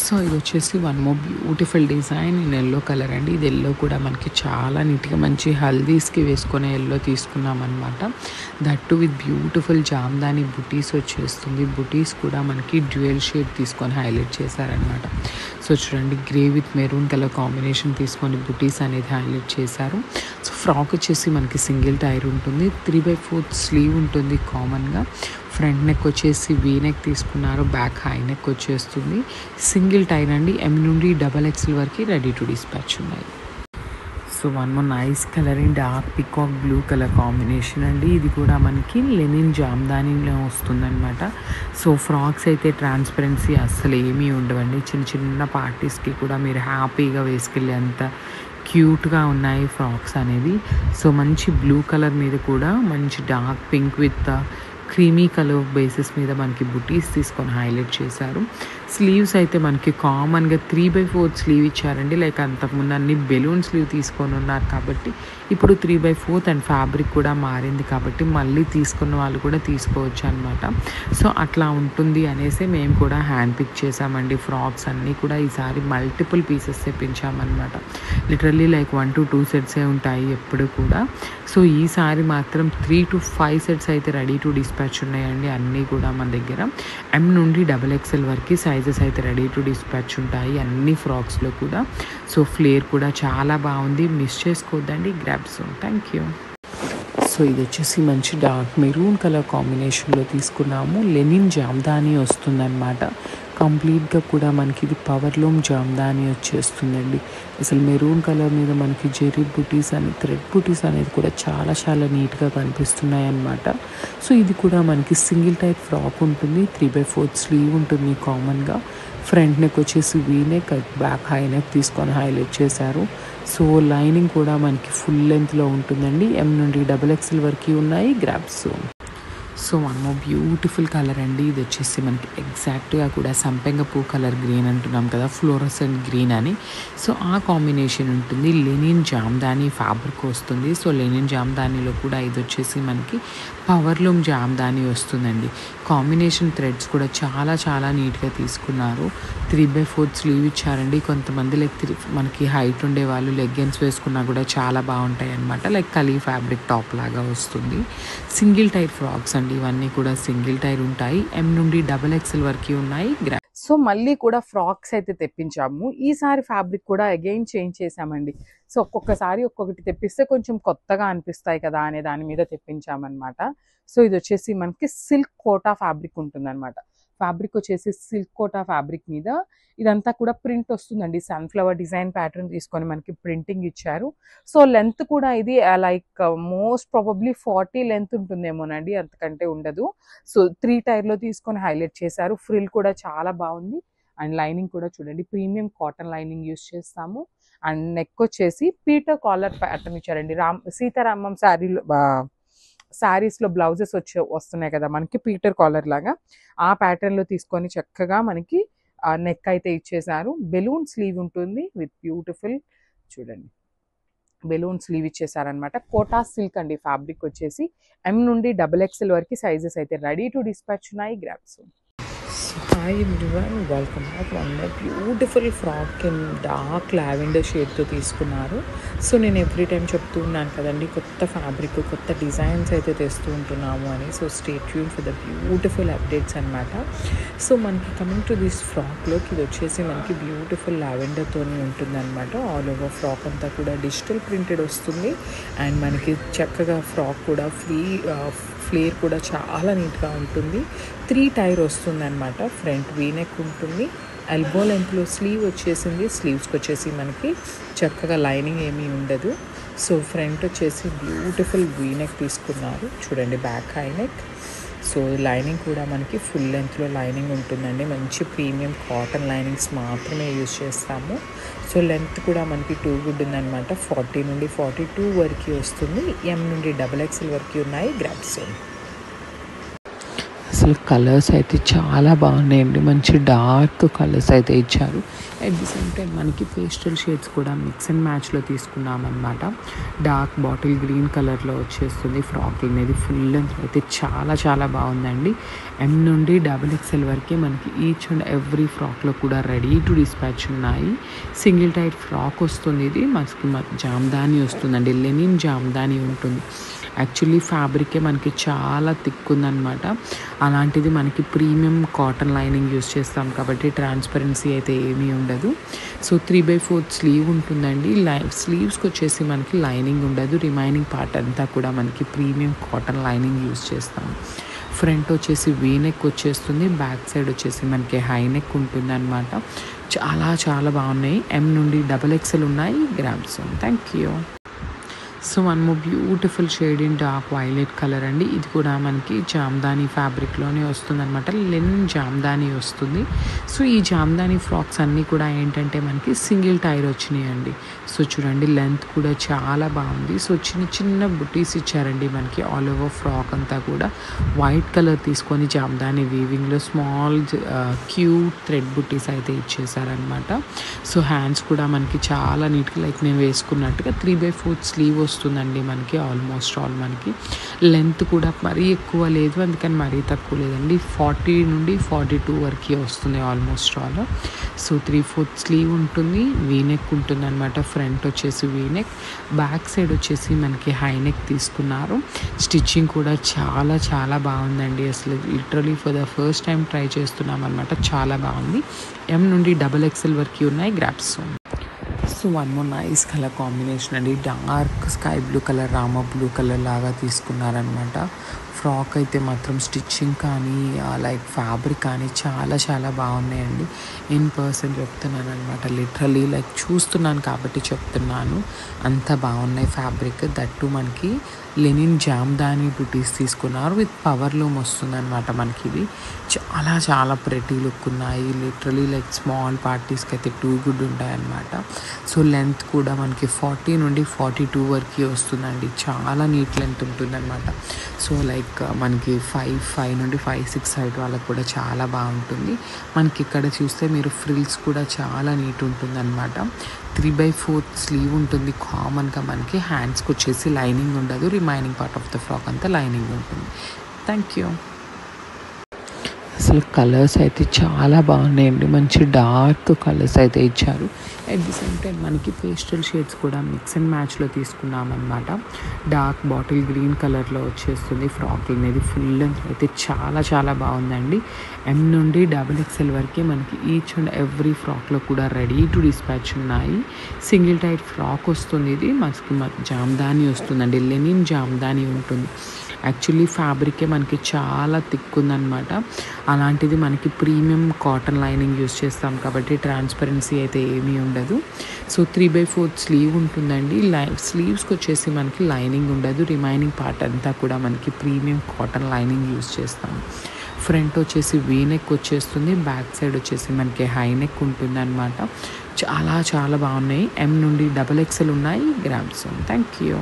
So ఇది వచ్చేసి one more beautiful design in yellow colour అండి. ఇది ఎల్లో కూడా మనకి చాలా నీట్గా మంచి హల్దీస్కి వేసుకునే ఎల్లో తీసుకున్నాం అనమాట. దట్టు విత్ బ్యూటిఫుల్ జామ్దాని బుటీస్ వచ్చేస్తుంది. బుటీస్ కూడా మనకి డ్యూయల్ షేడ్ తీసుకొని హైలైట్ చేశారనమాట. సో చూడండి, grey with maroon colour combination తీసుకొని బుటీస్ అనేది హైలైట్ చేశారు. సో ఫ్రాక్ వచ్చేసి మనకి సింగిల్ టైర్ ఉంటుంది, 3/4 స్లీవ్ ఉంటుంది కామన్గా. ఫ్రంట్ నెక్ వచ్చేసి వీ నెక్ తీసుకున్నారు, బ్యాక్ హై నెక్ వచ్చేస్తుంది. సింగిల్ టైర్ అండి. ఎం నుండి XXL వరకు రెడీ టు డిస్పాచ్ ఉన్నాయి. So one more nice colour in dark peacock blue colour combination అండి. ఇది కూడా మనకి లెనిన్ జామ్దానీలో వస్తుందన్నమాట. సో ఫ్రాక్స్ అయితే ట్రాన్స్పరెన్సీ అస్సలు ఏమీ ఉండవండి. చిన్న చిన్న పార్టీస్కి కూడా మీరు హ్యాపీగా వేసుకెళ్ళే అంత క్యూట్గా ఉన్నాయి ఫ్రాక్స్ అనేవి. సో మంచి బ్లూ కలర్ మీద కూడా మంచి dark pink with creamy colour basis మీద మనకి బుటీస్ తీసుకొని హైలైట్ చేశారు. స్లీవ్స్ అయితే మనకి కామన్గా 3/4 స్లీవ్ ఇచ్చారండి. లైక్ అంతకుముందు అన్ని బెలూన్ స్లీవ్ తీసుకొని ఉన్నారు కాబట్టి ఇప్పుడు 3/4 అండ్ ఫ్యాబ్రిక్ కూడా మారింది కాబట్టి మళ్ళీ తీసుకున్న వాళ్ళు కూడా తీసుకోవచ్చు అనమాట. సో అట్లా ఉంటుంది అనేసి మేము కూడా హ్యాండ్ పిక్ చేసామండి. ఫ్రాక్స్ అన్నీ కూడా ఈసారి మల్టిపుల్ పీసెస్ తెప్పించామన్నమాట. లిటరల్లీ లైక్ 1 to 2 సెట్సే ఉంటాయి ఎప్పుడు కూడా. సో ఈసారి మాత్రం 3 to 5 సెట్స్ అయితే రెడీ టు డిస్పాచ్ ఉన్నాయండి. అన్నీ కూడా మన దగ్గర ఎం నుండి XXL వరకు సైజెస్ అయితే రెడీ టు డిస్పాచ్ ఉంటాయి అన్ని ఫ్రాక్స్లో కూడా. సో ఫ్లేర్ కూడా చాలా బాగుంది, మిస్ చేసుకోవద్దండి. Grab soon. Thank you. So ఇది వచ్చేసి మంచి డార్క్ మెరూన్ కలర్ కాంబినేషన్లో తీసుకున్నాము. లెనిన్ జామ్దాని వస్తుందన్నమాట. కంప్లీట్గా కూడా మనకి ఇది పవర్లూమ్ జామ్దాని వచ్చేస్తుందండి. అసలు మెరూన్ కలర్ మీద మనకి జెరీ బుటీస్ అని థ్రెడ్ బుటీస్ అనేది కూడా చాలా చాలా నీట్గా కనిపిస్తున్నాయి అన్నమాట. సో ఇది కూడా మనకి సింగిల్ టైప్ ఫ్రాక్ ఉంటుంది, 3/4 స్లీవ్ ఉంటుంది కామన్గా. ఫ్రంట్ నెక్ వచ్చేసి V neck, back high neck తీసుకొని హైలైట్ చేశారు. సో లైనింగ్ కూడా మనకి ఫుల్ లెంత్లో ఉంటుందండి. ఎం నుండి XXL వరకు ఉన్నాయి. Grabs. So one more beautiful colour అండి. ఇది వచ్చేసి మనకి ఎగ్జాక్ట్గా కూడా సంపెంగ పూ కలర్ గ్రీన్ అంటున్నాం కదా, ఫ్లోరసెంట్ గ్రీన్ అని. సో ఆ కాంబినేషన్ ఉంటుంది. లెనిన్ జామ్దాని ఫ్యాబ్రిక్ వస్తుంది. సో లెనిన్ జామ్దానిలో కూడా ఇది వచ్చేసి మనకి పవర్లూమ్ జామ్దాని వస్తుందండి. కాంబినేషన్ థ్రెడ్స్ కూడా చాలా చాలా నీట్గా తీసుకున్నారు. 3/4 స్లీవ్ ఇచ్చారండి. కొంతమంది లైక్ మనకి హైట్ ఉండే వాళ్ళు లెగ్గిన్స్ వేసుకున్నా కూడా చాలా బాగుంటాయి అనమాట. లైక్ కలీ ఫ్యాబ్రిక్ టాప్ లాగా వస్తుంది. సింగిల్ టైర్ ఫ్రాక్స్ అండి. ఇవన్నీ కూడా సింగిల్ టైర్ ఉంటాయి. ఎం నుండి XXL వరకు ఉన్నాయి. సో మళ్ళీ కూడా ఫ్రాక్స్ అయితే తెప్పించాము. ఈసారి ఫ్యాబ్రిక్ కూడా అగైన్ చేంజ్ చేసామండి. సో ఒక్కొక్కసారి ఒక్కొక్కటి తెప్పిస్తే కొంచెం కొత్తగా అనిపిస్తాయి కదా అనే దాని మీద తెప్పించామన్నమాట. సో ఇది వచ్చేసి మనకి సిల్క్ కోటా ఫ్యాబ్రిక్ ఉంటుందన్నమాట. ఫ్యాబ్రిక్ వచ్చేసి సిల్క్ కోటా ఫ్యాబ్రిక్ మీద ఇదంతా కూడా ప్రింట్ వస్తుందండి. సన్ఫ్లవర్ డిజైన్ ప్యాటర్న్ తీసుకొని మనకి ప్రింటింగ్ ఇచ్చారు. సో లెంత్ కూడా ఇది లైక్ మోస్ట్ ప్రాబబ్లీ 40 లెంత్ ఉంటుందేమోనండి, అంతకంటే ఉండదు. సో 3 టైర్లో తీసుకొని హైలైట్ చేశారు. ఫ్రిల్ కూడా చాలా బాగుంది. అండ్ లైనింగ్ కూడా చూడండి, ప్రీమియం కాటన్ లైనింగ్ యూస్ చేస్తాము. అండ్ నెక్ వచ్చేసి పీటర్ కాలర్ ప్యాటర్న్ ఇచ్చారండి. సీతారామం శారీస్లో బ్లౌజెస్ వస్తున్నాయి కదా మనకి పీటర్ కాలర్ లాగా, ఆ ప్యాటర్న్లో తీసుకొని చక్కగా మనకి నెక్ అయితే ఇచ్చేసారు. బెలూన్ స్లీవ్ ఉంటుంది విత్ బ్యూటిఫుల్ చూడండి బెలూన్ స్లీవ్ ఇచ్చేసారనమాట. కోటా సిల్క్ అండి ఫ్యాబ్రిక్ వచ్చేసి. ఎం నుండి XXL వరకు సైజెస్ అయితే రెడీ టు డిస్పాచ్ ఉన్నాయి. Grabs. Hi everyone, welcome back. One beautiful frock in dark lavender షేడ్తో తీసుకున్నారు. సో నేను ఎవ్రీ టైం చెప్తూ ఉన్నాను కదండి, కొత్త ఫ్యాబ్రిక్ కొత్త డిజైన్స్ అయితే తెస్తూ ఉంటున్నాము అని. So stay tune for the beautiful updates అనమాట. సో మనకి కమింగ్ టు దిస్ ఫ్రాక్లోకి ఇది వచ్చేసి మనకి బ్యూటిఫుల్ లావెండర్తోనే ఉంటుందన్నమాట. ఆల్ ఓవర్ ఫ్రాక్ అంతా కూడా డిజిటల్ ప్రింటెడ్ వస్తుంది. అండ్ మనకి చక్కగా ఫ్రాక్ కూడా ఫ్లేర్ కూడా చాలా నీట్గా ఉంటుంది. 3 టైర్ వస్తుంది అనమాట. ఫ్రంట్ వీ నెక్ ఉంటుంది. ఎల్బో లెంత్లో స్లీవ్ వచ్చేసింది. స్లీవ్స్కి వచ్చేసి మనకి చక్కగా లైనింగ్ ఏమీ ఉండదు. సో ఫ్రంట్ వచ్చేసి బ్యూటిఫుల్ వీ నెక్ తీసుకున్నారు చూడండి, back high neck. So lining కూడా మనకి ఫుల్ లెంత్లో లైనింగ్ ఉంటుందండి. మంచి ప్రీమియం కాటన్ లైనింగ్స్ మాత్రమే యూజ్ చేస్తాము. సో లెంత్ కూడా మనకి 2 గుడ్ ఉందన్నమాట. 40 నుండి 42 వరకు వస్తుంది. ఎం నుండి XXL వరకు ఉన్నాయి. గ్రాబ్స్. అసలు కలర్స్ అయితే చాలా బాగున్నాయండి. మంచి డార్క్ కలర్స్ అయితే ఇచ్చారు. అట్ ది సేమ్ టైం మనకి పేస్టల్ షేడ్స్ కూడా మిక్స్ అండ్ మ్యాచ్లో తీసుకున్నామన్నమాట. డార్క్ బాటిల్ గ్రీన్ కలర్లో వచ్చేస్తుంది. ఫ్రాక్ అనేది ఫుల్ లెంత్ అయితే చాలా చాలా బాగుందండి. ఎం నుండి XXL వరకే మనకి ఈచ్ అండ్ ఎవ్రీ ఫ్రాక్లో కూడా రెడీ టు డిస్పాచ్ ఉన్నాయి. సింగిల్ టైట్ ఫ్రాక్ వస్తుంది. ఇది మనకి జామ్దాని వస్తుందండి. లెనిన్ జామ్దాని ఉంటుంది. యాక్చువల్లీ ఫ్యాబ్రికే మనకి చాలా థిక్ ఉందన్నమాట. అలాంటిది మనకి ప్రీమియం కాటన్ లైనింగ్ యూస్ చేస్తాం కాబట్టి ట్రాన్స్పరెన్సీ అయితే ఏమీ ఉండదు. సో 3/4 స్లీవ్ ఉంటుందండి. స్లీవ్స్కి వచ్చేసి మనకి లైనింగ్ ఉండదు. రిమైనింగ్ పార్ట్ అంతా కూడా మనకి ప్రీమియం కాటన్ లైనింగ్ యూస్ చేస్తాం. ఫ్రంట్ వచ్చేసి వీ నెక్ వచ్చేస్తుంది. బ్యాక్ సైడ్ వచ్చేసి మనకి హై నెక్ ఉంటుంది అనమాట. చాలా చాలా బాగున్నాయి. ఎం నుండి XXL ఉన్నాయి. Grams. Thank you. So one more beautiful shade in dark violet colour అండి. ఇది కూడా మనకి జామ్దాని ఫ్యాబ్రిక్లోనే వస్తుంది అనమాట. లెనిన్ జామ్దాని వస్తుంది. సో ఈ జామ్దాని ఫ్రాక్స్ అన్నీ కూడా ఏంటంటే మనకి సింగిల్ టైర్ వచ్చినాయండి. సో చూడండి లెంత్ కూడా చాలా బాగుంది. సో చిన్న చిన్న బుటీస్ ఇచ్చారండి మనకి ఆల్ ఓవర్ ఫ్రాక్ అంతా కూడా. వైట్ కలర్ తీసుకొని జామ్దాని వీవింగ్లో స్మాల్ క్యూట్ థ్రెడ్ బుటీస్ అయితే ఇచ్చేసారనమాట. సో హ్యాండ్స్ కూడా మనకి చాలా నీట్గా లైక్ నేను వేసుకున్నట్టుగా 3/4 స్లీవ్ వస్తుందండి మనకి. ఆల్మోస్ట్ ఆల్ మనకి లెంత్ కూడా మరీ ఎక్కువ లేదు, అందుకని మరీ తక్కువ లేదండి. 40 నుండి 42 వరకు వస్తుంది ఆల్మోస్ట్ ఆల్. సో 3/4 స్లీవ్ ఉంటుంది. వీనెక్ ఉంటుంది అనమాట. ఫ్రంట్ వచ్చేసి వీనెక్, బ్యాక్ సైడ్ వచ్చేసి మనకి హై నెక్ తీసుకున్నారు. స్టిచ్చింగ్ కూడా చాలా చాలా బాగుందండి. అసలు literally for the first time try చేస్తున్నాం అనమాట. చాలా బాగుంది. ఎం నుండి XXL వరకు ఉన్నాయి. Grabs. So one more nice colour combination అండి. Dark sky blue colour, Rama blue colour లాగా తీసుకున్నారనమాట. ఫ్రాక్ అయితే మాత్రం స్టిచ్చింగ్ కానీ లైక్ ఫ్యాబ్రిక్ కానీ చాలా చాలా బాగున్నాయండి. ఇన్ పర్సన్ చెప్తున్నాను అనమాట. లిటరలీ లైక్ చూస్తున్నాను కాబట్టి చెప్తున్నాను. అంత బాగున్నాయి ఫ్యాబ్రిక్. దట్టు మనకి లెనిన్ జామ్దాని బుటీస్ తీసుకున్నారు. విత్ పవర్ లూమ్ వస్తుంది అనమాట మనకి. ఇది చాలా చాలా ప్రెటీ లుక్ ఉన్నాయి. లిటరలీ లైక్ స్మాల్ పార్టీస్కి అయితే టూ గుడ్ ఉంటాయి అన్నమాట. సో లెంత్ కూడా మనకి 40 నుండి 42 వరకు వస్తుందండి. చాలా నీట్ లెంత్ ఉంటుందన్నమాట. సో లైక్ మనకి 5 నుండి 5-6 హైట్ వాళ్ళకి కూడా చాలా బాగుంటుంది. మనకి ఇక్కడ చూస్తే మీరు ఫ్రిల్స్ కూడా చాలా నీట్ ఉంటుందన్నమాట. 3/4 స్లీవ్ ఉంటుంది కామన్గా మనకి. హ్యాండ్స్కి వచ్చేసి లైనింగ్ ఉండదు. Remaining part of the frock అంతా లైనింగ్ ఉంటుంది. Thank you. అసలు కలర్స్ అయితే చాలా బాగున్నాయండి. మంచి డార్క్ కలర్స్ అయితే ఇచ్చారు. అట్ ది సేమ్ టైం మనకి పేస్టల్ షేడ్స్ కూడా మిక్స్ అండ్ మ్యాచ్లో తీసుకున్నామన్నమాట. డార్క్ బాటిల్ గ్రీన్ కలర్లో వచ్చేస్తుంది. ఫ్రాక్ అనేది ఫుల్ లెంత్ అయితే చాలా చాలా బాగుందండి. ఎం నుండి XXL వరకే మనకి ఈచ్ అండ్ ఎవ్రీ ఫ్రాక్లో కూడా రెడీ టు డిస్పాచ్ ఉన్నాయి. సింగిల్ టైట్ ఫ్రాక్ వస్తుంది. ఇది మనకి జామ్దాని వస్తుందండి. లెనిన్ జామ్దాని ఉంటుంది. యాక్చువల్లీ ఫ్యాబ్రికే మనకి చాలా థిక్ ఉందన్నమాట. అలాంటిది మనకి ప్రీమియం కాటన్ లైనింగ్ యూస్ చేస్తాం కాబట్టి ట్రాన్స్పరెన్సీ అయితే ఏమీ ఉండదు. సో 3/4 స్లీవ్ ఉంటుందండి. స్లీవ్స్కి వచ్చేసి మనకి లైనింగ్ ఉండదు. రిమైనింగ్ పార్ట్ అంతా కూడా మనకి ప్రీమియం కాటన్ లైనింగ్ యూస్ చేస్తాం. ఫ్రంట్ వచ్చేసి వీ నెక్ వచ్చేస్తుంది. బ్యాక్ సైడ్ వచ్చేసి మనకి హై నెక్ ఉంటుంది అనమాట. చాలా చాలా బాగున్నాయి. ఎం నుండి XXL ఉన్నాయి. గ్రామ్స్. Thank you.